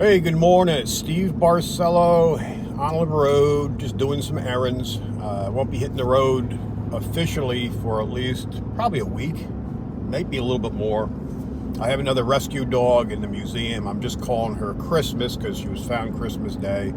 Hey, good morning. It's Steve Barcelo on the road, just doing some errands. Won't be hitting the road officially for at least probably a week, maybe a little bit more. I have another rescue dog in the museum. I'm just calling her Christmas because she was found Christmas Day.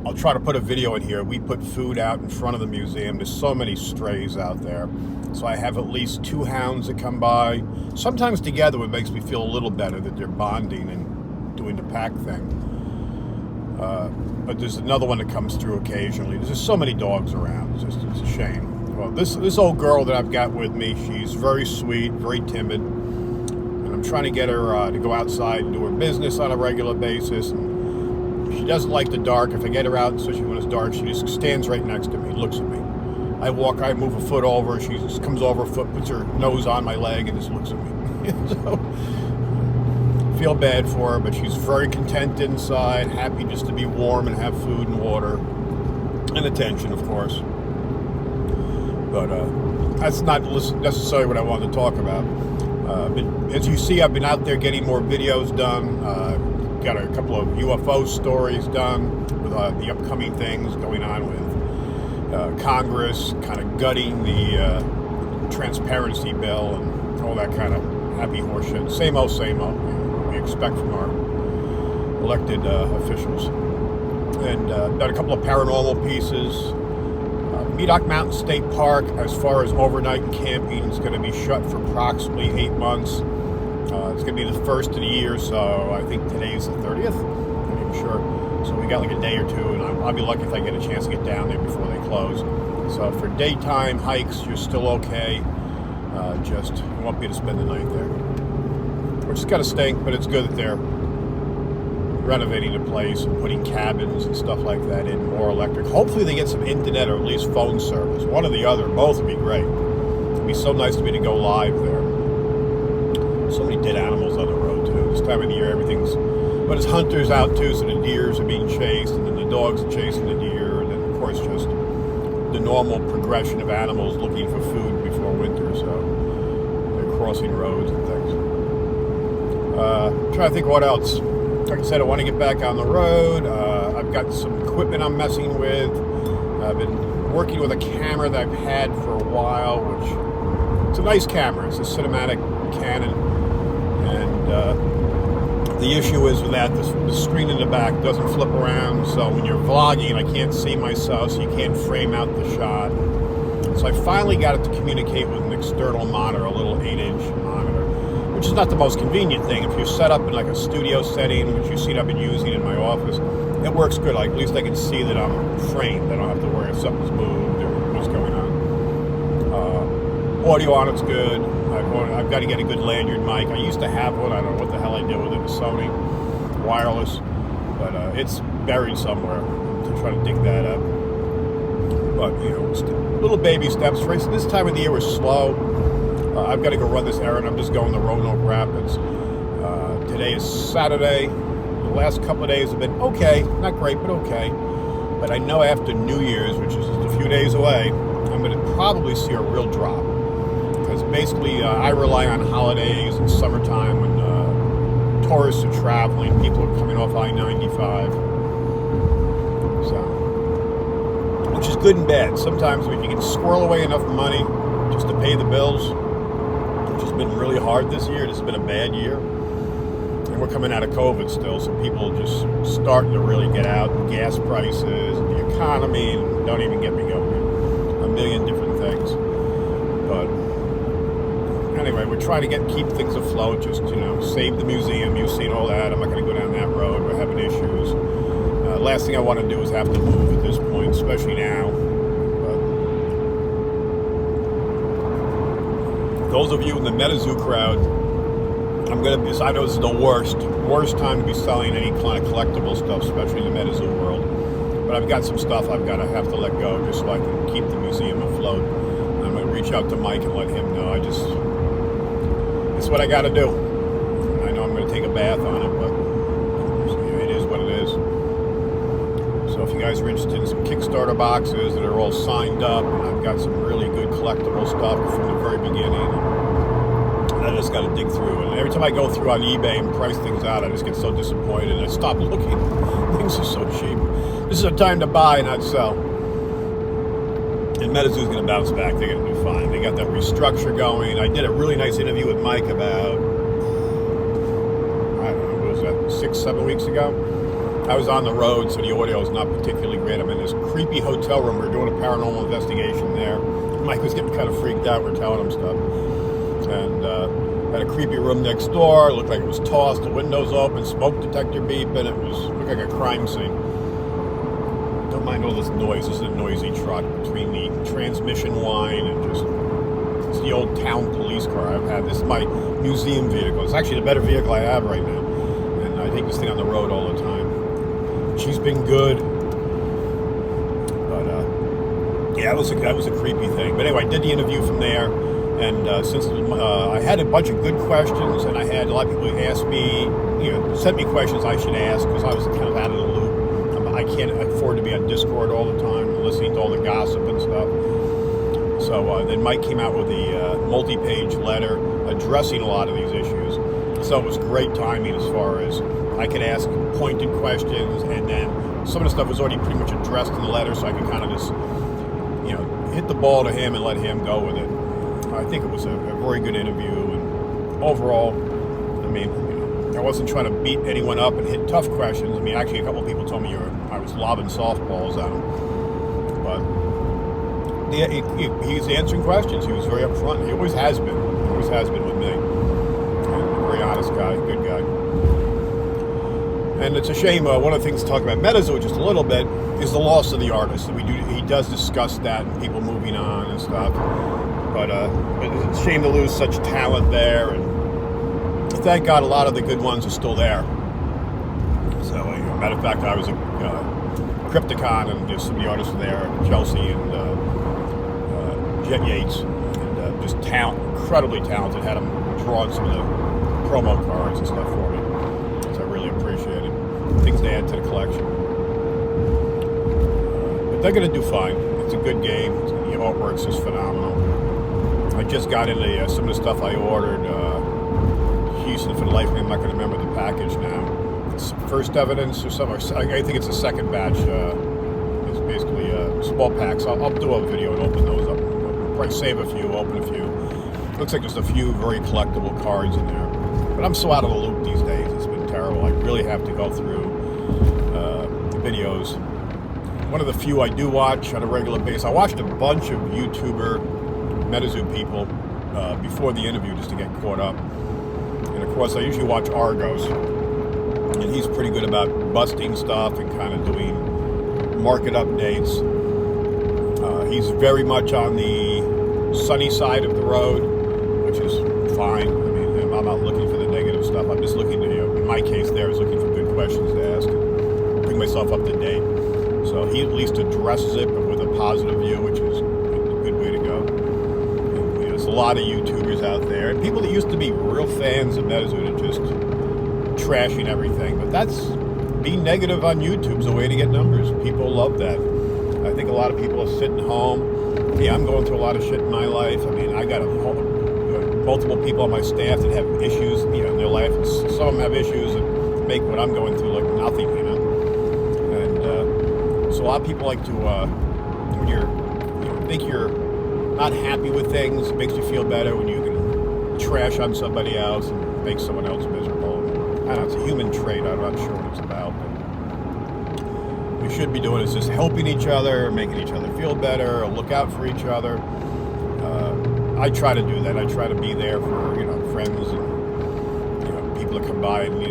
I'll try to put a video in here. We put food out in front of the museum. There's so many strays out there. So I have at least 2 hounds that come by. Sometimes together it makes me feel a little better that they're bonding and doing the pack thing. But there's another one that comes through occasionally. There's just so many dogs around. It's a shame. Well, this old girl that I've got with me, she's very sweet, very timid. And I'm trying to get her to go outside and do her business on a regular basis. And she doesn't like the dark. If I get her out, especially when it's dark, she just stands right next to me, looks at me. I move a foot over, she just comes over a foot, puts her nose on my leg, and just looks at me. So, I feel bad for her, but she's very content inside, happy just to be warm and have food and water, and attention, of course. But that's not necessarily what I wanted to talk about. But as you see, I've been out there getting more videos done. Got a couple of UFO stories done with the upcoming things going on with Congress, kind of gutting the transparency bill and all that kind of happy horseshit. Same old, you know, what we expect from our elected officials. And done a couple of paranormal pieces. Medoc Mountain State Park, as far as overnight camping, is going to be shut for approximately 8 months. It's going to be the first of the year, so I think today's the 30th. I'm not even sure. So we got like a day or two, and I'll be lucky if I get a chance to get down there before they close. So for daytime hikes, you're still okay. Just you won't be able to spend the night there, which is kind of stink, but it's good that they're renovating the place and putting cabins and stuff like that in, more electric. Hopefully they get some internet or at least phone service. One or the other. Both would be great. It'd be so nice to be to go live there. So many dead animals on the road too. This time of the year, but it's hunters out too, so the deers are being chased, and then the dogs are chasing the deer, and then of course just the normal progression of animals looking for food before winter. So they're crossing roads and things. Trying to think what else. Like I said, I want to get back on the road. I've got some equipment I'm messing with. I've been working with a camera that I've had for a while, which it's a nice camera. It's a cinematic Canon, and the issue is with that, the screen in the back doesn't flip around, so when you're vlogging, I can't see myself, so you can't frame out the shot. So I finally got it to communicate with an external monitor, a little 8-inch monitor, which is not the most convenient thing. If you're set up in like a studio setting, which you see I've been using in my office, it works good. Like, at least I can see that I'm framed. I don't have to worry if something's moved or what's going on. Audio on it's good. I've got to get a good lanyard mic. I used to have one. I don't know what the hell I did with it. It was Sony wireless, but it's buried somewhere. To try to dig that up. But you know, little baby steps. For instance, this time of the year was slow. I've got to go run this errand. I'm just going to Roanoke Rapids. Today is Saturday. The last couple of days have been okay. Not great, but okay. But I know after New Year's, which is just a few days away, I'm going to probably see a real drop. Because basically, I rely on holidays and summertime when tourists are traveling, people are coming off I-95. So, which is good and bad. Sometimes when you can squirrel away enough money just to pay the bills, which has been really hard this year. This has been a bad year. And we're coming out of COVID still, so people are just starting to really get out. Gas prices, and the economy, and don't even get me going. A million different things. But anyway, we're trying to keep things afloat, just, you know, save the museum. You've seen all that. I'm not going to go down that road. We're having issues. Last thing I want to do is have to move at this point, especially now. But those of you in the MetaZoo crowd, I know this is the worst time to be selling any kind of collectible stuff, especially in the MetaZoo world. But I've got some stuff I've got to have to let go just so I can keep the museum afloat. I'm going to reach out to Mike and let him know. It's what I got to do. I know I'm going to take a bath on it, but it is what it is. So if you guys are interested in some Kickstarter boxes that are all signed up, and I've got some really good collectible stuff from the very beginning. I just got to dig through it. Every time I go through on eBay and price things out, I just get so disappointed. And I stop looking. Things are so cheap. This is a time to buy, not sell. And MetaZoo's going to bounce back. They're going to do fine. They got that restructure going. I did a really nice interview with Mike about, I don't know, what was that, 6-7 weeks ago? I was on the road, so the audio is not particularly great. I'm in this creepy hotel room. We're doing a paranormal investigation there. Mike was getting kind of freaked out. We're telling him stuff. And had a creepy room next door. It looked like it was tossed. The windows open, smoke detector beeping. It looked like a crime scene. Don't mind all this noise. This is a noisy truck between the transmission whine and just, it's the old town police car I've had. This is my museum vehicle. It's actually the better vehicle I have right now. And I take this thing on the road all the time. She's been good. But, yeah, that was a creepy thing. But anyway, I did the interview from there. And since I had a bunch of good questions, and I had a lot of people who asked me, sent me questions I should ask, because I was kind of out of the loop. I can't afford to be on Discord all the time, listening to all the gossip and stuff. So then Mike came out with a multi-page letter addressing a lot of these issues. So it was great timing as far as I could ask pointed questions, and then some of the stuff was already pretty much addressed in the letter, so I could kind of just, hit the ball to him and let him go with it. I think it was a very good interview, and overall, I mean, I wasn't trying to beat anyone up and hit tough questions. I mean, actually, a couple of people told me I was lobbing softballs at him, but yeah, he's answering questions. He was very upfront. He always has been. He always has been with me. And a very honest guy, good guy. And it's a shame. One of the things to talk about MetaZoo just a little bit is the loss of the artist. He does discuss that and people moving on and stuff. But it's a shame to lose such talent there, and thank God a lot of the good ones are still there. So, matter of fact, I was at Crypticon, and there's some of the artists there, Chelsea and Jet Yates, and just incredibly talented. Had them drawing some of the promo cards and stuff for me, so I really appreciate it. Things to add to the collection. But they're going to do fine. It's a good game. The artwork's just phenomenal. I just got into some of the stuff I ordered. Houston, for the life of me, I'm not going to remember the package now. It's First Evidence or something. I think it's a second batch. It's basically small packs. I'll do a video and open those up. I'll probably save a few, open a few. Looks like there's a few very collectible cards in there. But I'm so out of the loop these days. It's been terrible. I really have to go through the videos. One of the few I do watch on a regular basis. I watched a bunch of YouTuber MetaZoo people before the interview just to get caught up. And of course, I usually watch Argos, and he's pretty good about busting stuff and kind of doing market updates. He's very much on the sunny side of the road, which is fine. I mean, I'm not looking for the negative stuff. I'm just looking to, in my case there, is looking for good questions to ask and bring myself up to date. So he at least addresses it, but with a positive view, which is a good way to go. There's a lot of YouTubers out there, and people that used to be real fans of MetaZoo are just trashing everything. But being negative on YouTube's a way to get numbers. People love that. I think a lot of people are sitting home. Yeah, I'm going through a lot of shit in my life. I mean, I got multiple people on my staff that have issues, in their life. And some of them have issues that make what I'm going through look nothing, And so a lot of people like to, when think you're not happy with things, it makes you feel better when you can trash on somebody else and make someone else miserable. I don't know, it's a human trait. I'm not sure what it's about, but we should be doing is just helping each other, making each other feel better, or look out for each other. I try to do that. I try to be there for friends and people that come by and need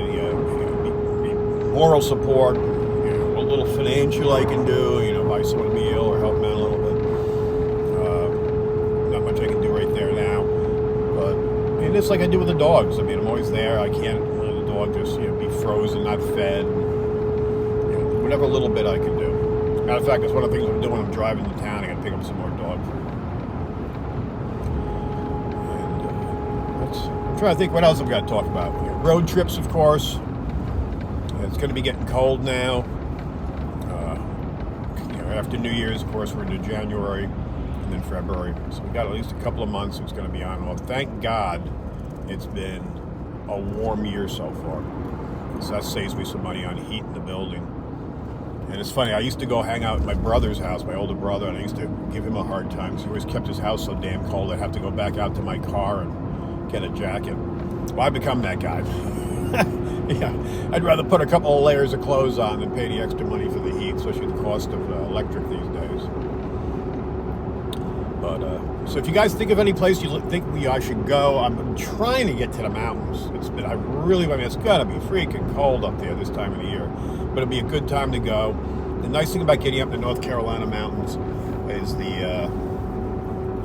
moral support. What little financial I can do, buy someone a meal or help them out a little bit. Not much I can do right there now, but it's like I do with the dogs. I mean, I'm always there. I can't let the dog just be frozen, not fed. Whatever little bit I can do. Matter of fact, that's one of the things I'm doing when I'm driving to town. I got to pick up some more dog food. And I'm trying to think what else I've got to talk about. Road trips, of course. It's going to be getting cold now. After New Year's, of course, we're into January and then February. So we got at least a couple of months it's going to be on. Well, thank God it's been a warm year so far. So that saves me some money on heat in the building. And it's funny, I used to go hang out at my brother's house, my older brother, and I used to give him a hard time because he always kept his house so damn cold I'd have to go back out to my car and get a jacket. Well, I've become that guy. Yeah, I'd rather put a couple of layers of clothes on than pay the extra money for the heat, especially the cost of electric these days. But so if you guys think of any place you think I should go, I'm trying to get to the mountains. It's gotta be freaking cold up there this time of the year, but it'd be a good time to go. The nice thing about getting up to the North Carolina mountains is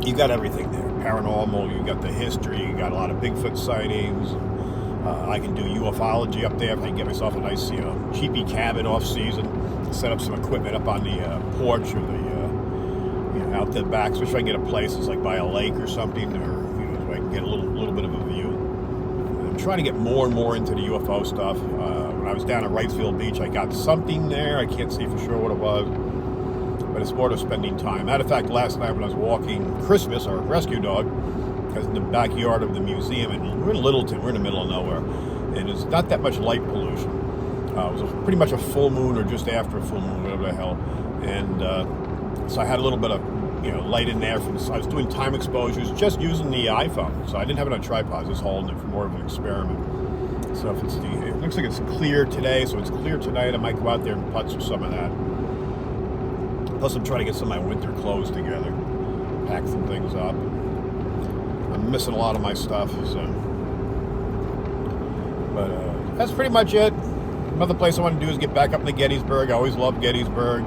you got everything there. Paranormal, you got the history, you got a lot of Bigfoot sightings. I can do ufology up there if I can get myself a nice, cheapy cabin off season, set up some equipment up on the porch or the out the back, especially if I can get a place that's like by a lake or something, or so I can get a little bit of a view. I'm trying to get more and more into the UFO stuff. When I was down at Wrightsville Beach, I got something there. I can't see for sure what it was, but it's more of spending time. Matter of fact, last night when I was walking Christmas, our rescue dog, because in the backyard of the museum, and we're in Littleton, we're in the middle of nowhere, and there's not that much light pollution. It was pretty much a full moon or just after a full moon, whatever the hell, and so I had a little bit of light in there. I was doing time exposures just using the iPhone, so I didn't have it on tripod, just holding it for more of an experiment. So if it looks like it's clear today, so it's clear tonight, I might go out there and putz with some of that. Plus I'm trying to get some of my winter clothes together, pack some things up. I'm missing a lot of my stuff, so. But that's pretty much it. Another place I want to do is get back up into Gettysburg. I always loved Gettysburg.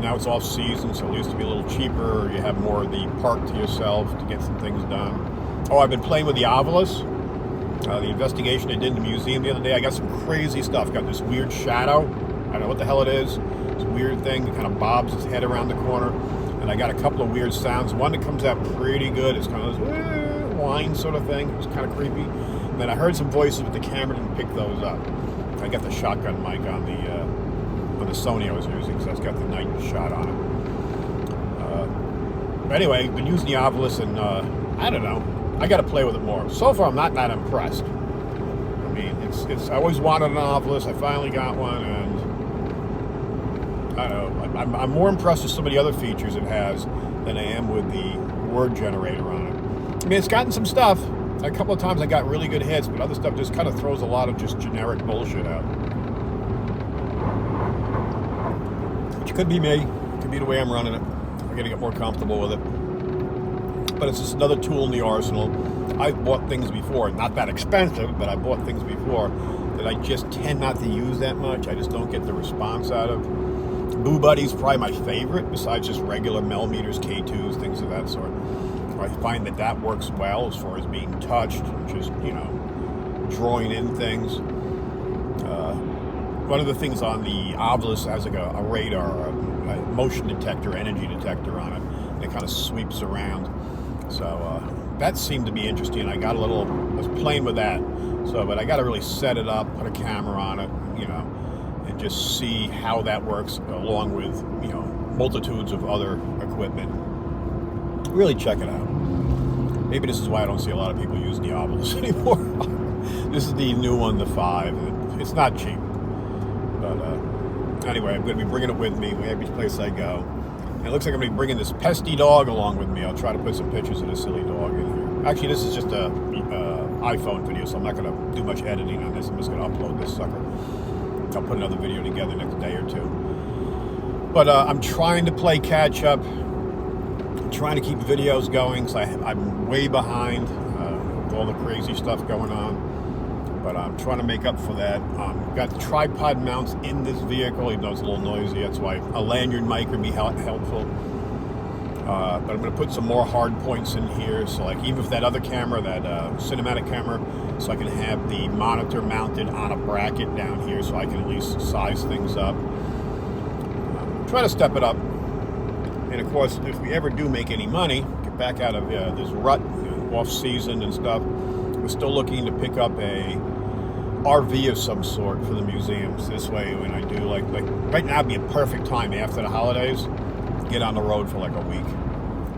Now it's off season, so it used to be a little cheaper. Or you have more of the park to yourself to get some things done. Oh, I've been playing with the Ovilus. The investigation I did in the museum the other day. I got some crazy stuff. Got this weird shadow. I don't know what the hell it is. It's a weird thing that kind of bobs its head around the corner. And I got a couple of weird sounds. One that comes out pretty good. It's kind of this whine sort of thing. It's kind of creepy. And then I heard some voices with the camera and picked those up. I got the shotgun mic on the Sony I was using, so it's got the night shot on it. But anyway, I've been using the Ovilus, and I don't know. I got to play with it more. So far, I'm not that impressed. I mean, I always wanted an Ovilus. I finally got one, and I don't know. I'm more impressed with some of the other features it has than I am with the word generator on it. I mean, it's gotten some stuff. A couple of times I got really good hits, but other stuff just kind of throws a lot of just generic bullshit out. Which could be me. Could be the way I'm running it. I'm going to get more comfortable with it. But it's just another tool in the arsenal. I've bought things before, not that expensive, but I bought things before that I just tend not to use that much. I just don't get the response out of. Boo Buddy's probably my favorite, besides just regular millimeters, K2s, things of that sort. I find that works well as far as being touched, just, drawing in things. One of the things on the Ovilus has like a radar, a motion detector, energy detector on it. It kind of sweeps around. So that seemed to be interesting. I was playing with that. But I got to really set it up, put a camera on it, and just see how that works along with, multitudes of other equipment. Really check it out. Maybe this is why I don't see a lot of people using the Ovilus anymore. This is the new one, the 5. It's not cheap. But anyway, I'm going to be bringing it with me every place I go. And it looks like I'm going to be bringing this pesky dog along with me. I'll try to put some pictures of this silly dog in here. Actually, this is just a iPhone video, so I'm not going to do much editing on this. I'm just going to upload this sucker. I'll put another video together next day or two. But I'm trying to play catch up. I'm trying to keep videos going, so I'm way behind with all the crazy stuff going on. But I'm trying to make up for that. Got tripod mounts in this vehicle, even though it's a little noisy. That's why a lanyard mic would be helpful. But I'm going to put some more hard points in here. So like even if that other camera, that cinematic camera, so I can have the monitor mounted on a bracket down here so I can at least size things up. Try to step it up. And of course, if we ever do make any money, get back out of this rut, off season and stuff, we're still looking to pick up a RV of some sort for the museums. This way, when I do like right now, it'd be a perfect time after the holidays, get on the road for like a week,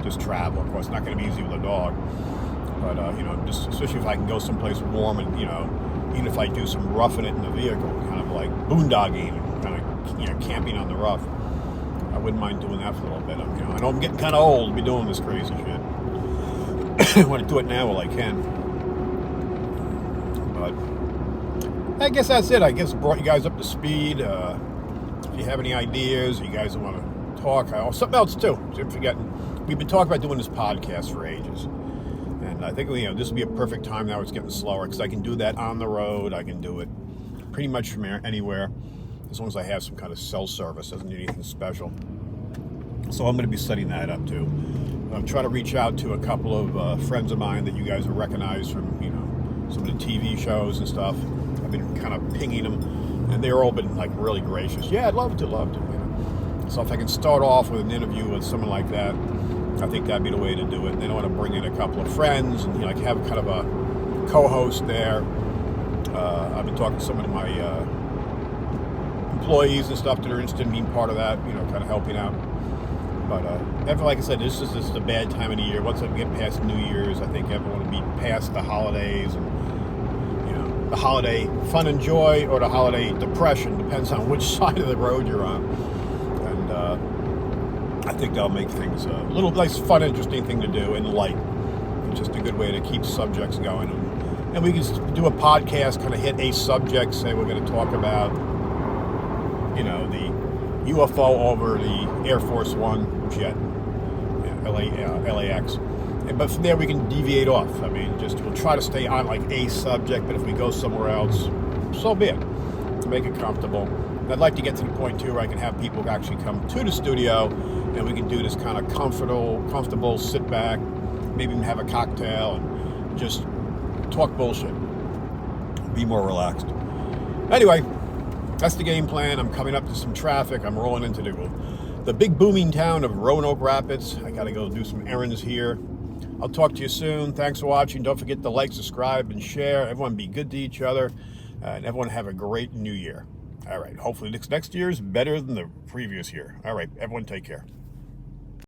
just travel. Of course, it's not going to be easy with a dog, But, just especially if I can go someplace warm and, even if I do some roughing it in the vehicle, kind of like boondogging, kind of, camping on the rough, I wouldn't mind doing that for a little bit. I know I'm getting kind of old to be doing this crazy shit. I want to do it now while I can. But I guess that's it. I guess brought you guys up to speed. If you have any ideas, you guys want to talk, something else too. I'm forgetting. We've been talking about doing this podcast for ages. And I think, this would be a perfect time now. It's getting slower because I can do that on the road. I can do it pretty much from anywhere, as long as I have some kind of cell service. Doesn't need anything special. So I'm going to be setting that up too. I'm trying to reach out to a couple of friends of mine that you guys will recognize from, some of the TV shows and stuff. I've been kind of pinging them, and they've all been like really gracious. Yeah, I'd love to. So if I can start off with an interview with someone like that, I think that'd be the way to do it. And then I want to bring in a couple of friends and have kind of a co-host there. I've been talking to some of my employees and stuff that are interested in being part of that, kind of helping out. But like I said, this is a bad time of the year. Once I get past New Year's, I think everyone will be past the holidays and the holiday fun and joy or the holiday depression, depends on which side of the road you're on. And I think that'll make things a little nice, fun, interesting thing to do and light. It's just a good way to keep subjects going. And we can do a podcast, kind of hit a subject, say we're going to talk about, the UFO over the Air Force One jet, LAX. But from there we can deviate off. We'll try to stay on like a subject, but if we go somewhere else, so be it. To make it comfortable. And I'd like to get to the point too where I can have people actually come to the studio and we can do this kind of comfortable, sit back, maybe even have a cocktail and just talk bullshit. Be more relaxed. Anyway, that's the game plan. I'm coming up to some traffic. I'm rolling into the big booming town of Roanoke Rapids. I got to go do some errands here. I'll talk to you soon. Thanks for watching. Don't forget to like, subscribe, and share. Everyone be good to each other. And everyone have a great new year. All right. Hopefully next year is better than the previous year. All right. Everyone take care.